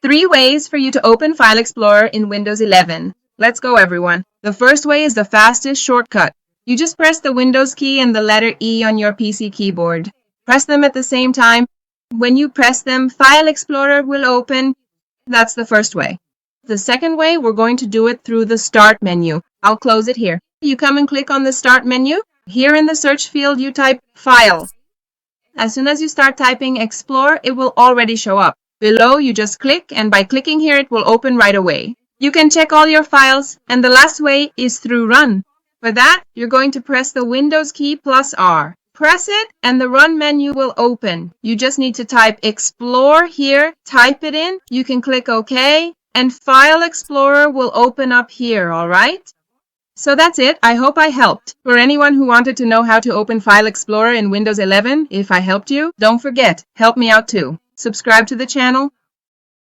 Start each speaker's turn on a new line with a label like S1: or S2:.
S1: 3 ways for you to open File Explorer in Windows 11. Let's go, everyone. The first way is the fastest shortcut. You just press the Windows key and the letter E on your PC keyboard. Press them at the same time. When you press them, File Explorer will open. That's the first way. The second way, we're going to do it through the Start menu. I'll close it here. You come and click on the Start menu. Here in the search field, you type File. As soon as you start typing Explore, it will already show up. Below, you just click, and by clicking here, it will open right away. You can check all your files, and the last way is through Run. For that, you're going to press the Windows key plus R. Press it, and the Run menu will open. You just need to type Explore here, type it in, you can click OK, and File Explorer will open up here, alright? So that's it. I hope I helped. For anyone who wanted to know how to open File Explorer in Windows 11, if I helped you, don't forget, help me out too. Subscribe to the channel,